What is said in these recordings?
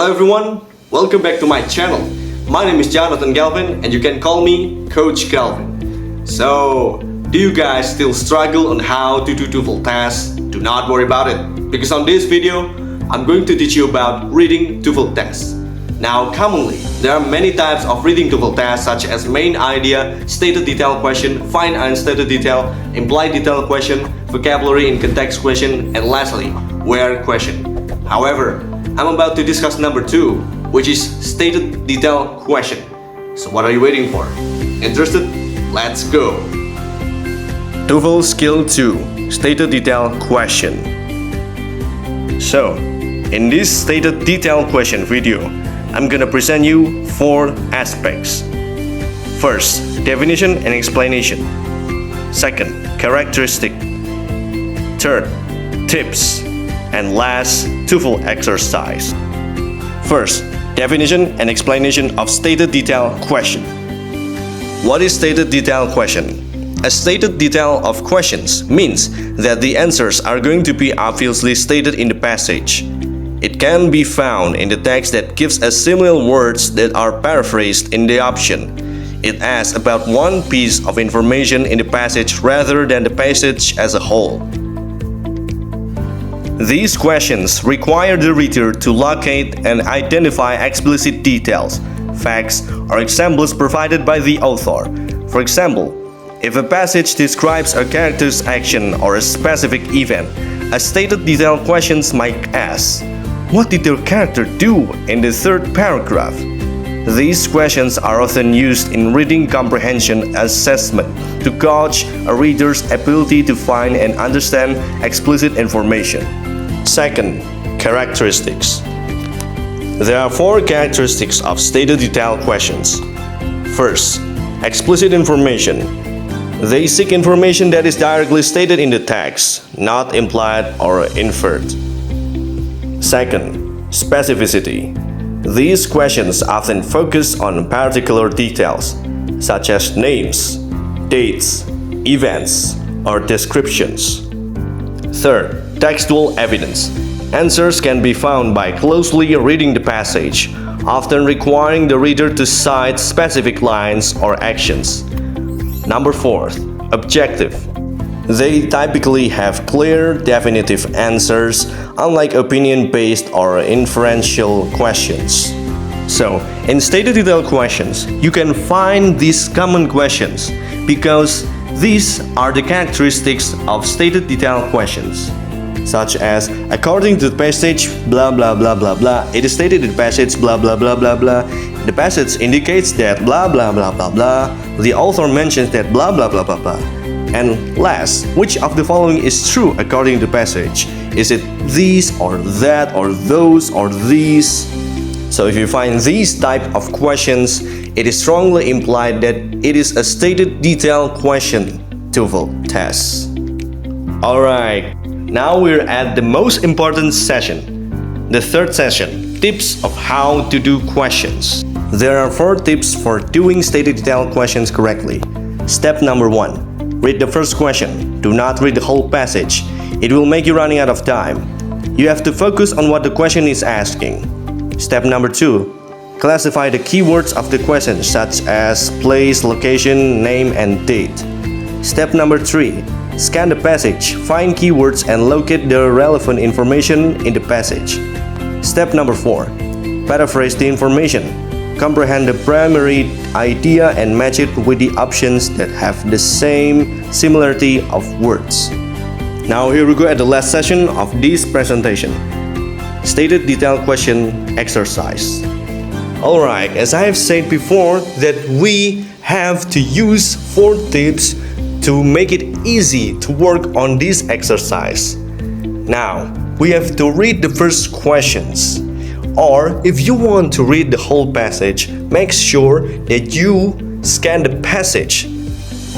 Hello everyone, welcome back to my channel. My name is Jonathan Galvin and you can call me Coach Galvin. So, do you guys still struggle on how to do TOEFL tests? Do not worry about it, because on this video, I'm going to teach you about reading TOEFL tests. Now, commonly, there are many types of reading TOEFL tests such as main idea, stated detail question, fine unstated detail, implied detail question, vocabulary in context question, and lastly, where question. However, I'm about to discuss number 2, which is stated detail question. So what are you waiting for? Interested? Let's go! TOEFL Skill 2, Stated Detail Question. So, in this stated detail question video, I'm gonna present you 4 aspects. First, definition and explanation. Second, characteristic. Third, tips. And last, TOEFL exercise. First, definition and explanation of stated detail question. What is stated detail question? A stated detail of questions means that the answers are going to be obviously stated in the passage. It can be found in the text that gives us similar words that are paraphrased in the option. It asks about one piece of information in the passage rather than the passage as a whole. These questions require the reader to locate and identify explicit details, facts, or examples provided by the author. For example, if a passage describes a character's action or a specific event, a stated detail questions might ask, what did the character do in the third paragraph? These questions are often used in reading comprehension assessment to gauge a reader's ability to find and understand explicit information. Second, characteristics. There are 4 characteristics of stated detail questions. First, explicit information. They seek information that is directly stated in the text, not implied or inferred. Second, specificity. These questions often focus on particular details, such as names, dates, events, or descriptions. Third, textual evidence. Answers can be found by closely reading the passage, often requiring the reader to cite specific lines or actions. Number 4, objective. They typically have clear, definitive answers, unlike opinion-based or inferential questions. So, in stated detail questions, you can find these common questions because these are the characteristics of stated detail questions, such as, according to the passage, blah blah blah blah blah, it is stated in the passage, blah blah blah blah blah, the passage indicates that blah blah blah blah blah, the author mentions that blah blah blah blah blah. And last, which of the following is true according to the passage? Is it these or that or those or these? So if you find these type of questions, it is strongly implied that it is a stated detail question TOEFL test. Alright, now we're at the most important session. The third session, tips of how to do questions. There are 4 tips for doing stated detail questions correctly. Step number 1, read the first question. Do not read the whole passage. It will make you running out of time. You have to focus on what the question is asking. Step number 2, classify the keywords of the question such as place, location, name, and date. Step number 3, scan the passage, find keywords and locate the relevant information in the passage. Step number 4, paraphrase the information. Comprehend the primary idea and match it with the options that have the same similarity of words. Now here we go at the last session of this presentation. Stated detail question exercise. Alright, as I have said before that we have to use 4 tips to make it easy to work on this exercise. Now, we have to read the first questions. Or if you want to read the whole passage, make sure that you scan the passage.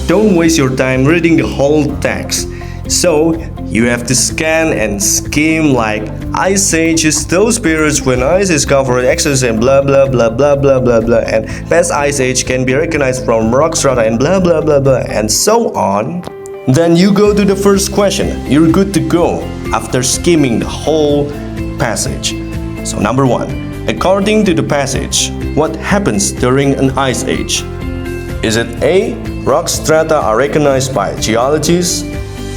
Don't waste your time reading the whole text. So, you have to scan and skim like Ice Age is those periods when ice is covered, excess and blah blah blah blah blah blah blah, and past Ice Age can be recognized from rock strata and blah blah blah blah, and so on. Then you go to the first question. You're good to go after skimming the whole passage. So number 1, According to the passage, what happens during an ice age? Is it A. Rock strata are recognized by geologists?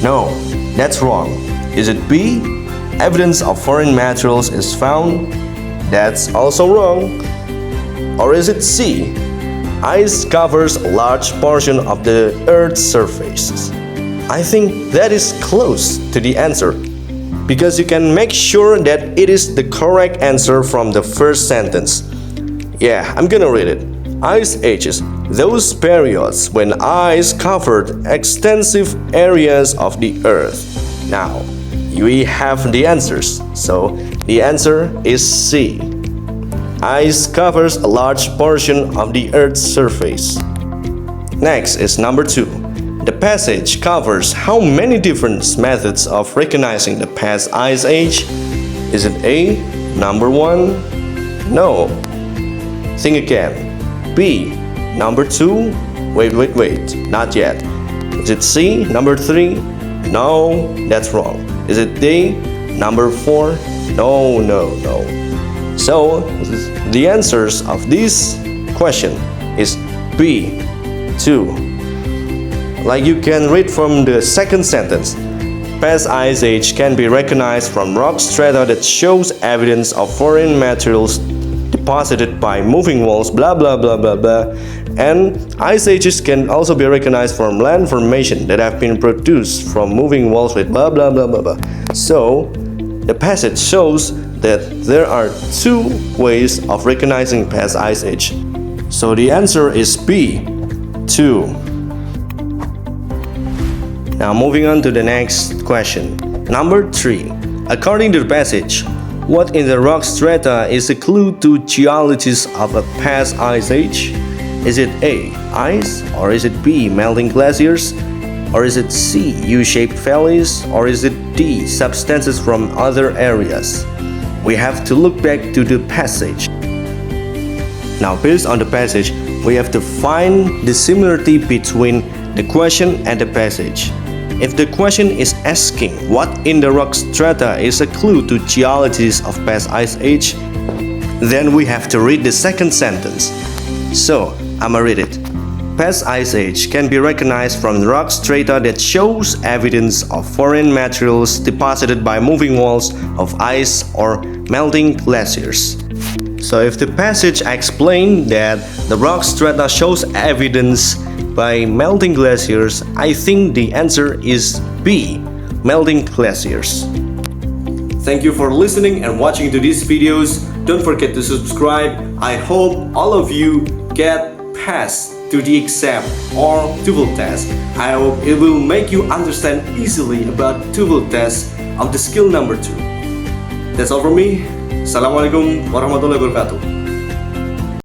No, that's wrong. Is it B. Evidence of foreign materials is found? That's also wrong. Or is it C. Ice covers a large portion of the Earth's surface? I think that is close to the answer, because you can make sure that it is the correct answer from the first sentence. Yeah, I'm gonna read it. Ice ages, those periods when ice covered extensive areas of the Earth. Now, we have the answers, so the answer is C. Ice covers a large portion of the Earth's surface. Next is number 2. The passage covers how many different methods of recognizing the past ice age? Is it A. Number 1? No. Think again. B. Number 2? Wait, not yet. Is it C. Number 3? No, that's wrong. Is it D. Number 4? No. So, the answers of this question is B. 2. Like you can read from the second sentence, past ice age can be recognized from rock strata that shows evidence of foreign materials deposited by moving walls, blah blah blah blah blah. And ice ages can also be recognized from land formation that have been produced from moving walls with blah blah blah blah blah. So, the passage shows that there are 2 ways of recognizing past ice age. So the answer is B. 2. Now moving on to the next question. Number 3. According to the passage, what in the rock strata is a clue to geologists of a past ice age? Is it A. Ice? Or is it B. Melting glaciers? Or is it C. U-shaped valleys? Or is it D. Substances from other areas? We have to look back to the passage. Now, based on the passage, we have to find the similarity between the question and the passage. If the question is asking what in the rock strata is a clue to geologists of past ice age, then we have to read the second sentence. So, I'ma read it. Past ice age can be recognized from rock strata that shows evidence of foreign materials deposited by moving walls of ice or melting glaciers. So if the passage explained that the rock strata shows evidence by melting glaciers, I think the answer is B, melting glaciers. Thank you for listening and watching to these videos. Don't forget to subscribe. I hope all of you get passed to the exam or TOEFL test. I hope it will make you understand easily about TOEFL test of the skill number 2. That's all from me. Assalamualaikum warahmatullahi wabarakatuh.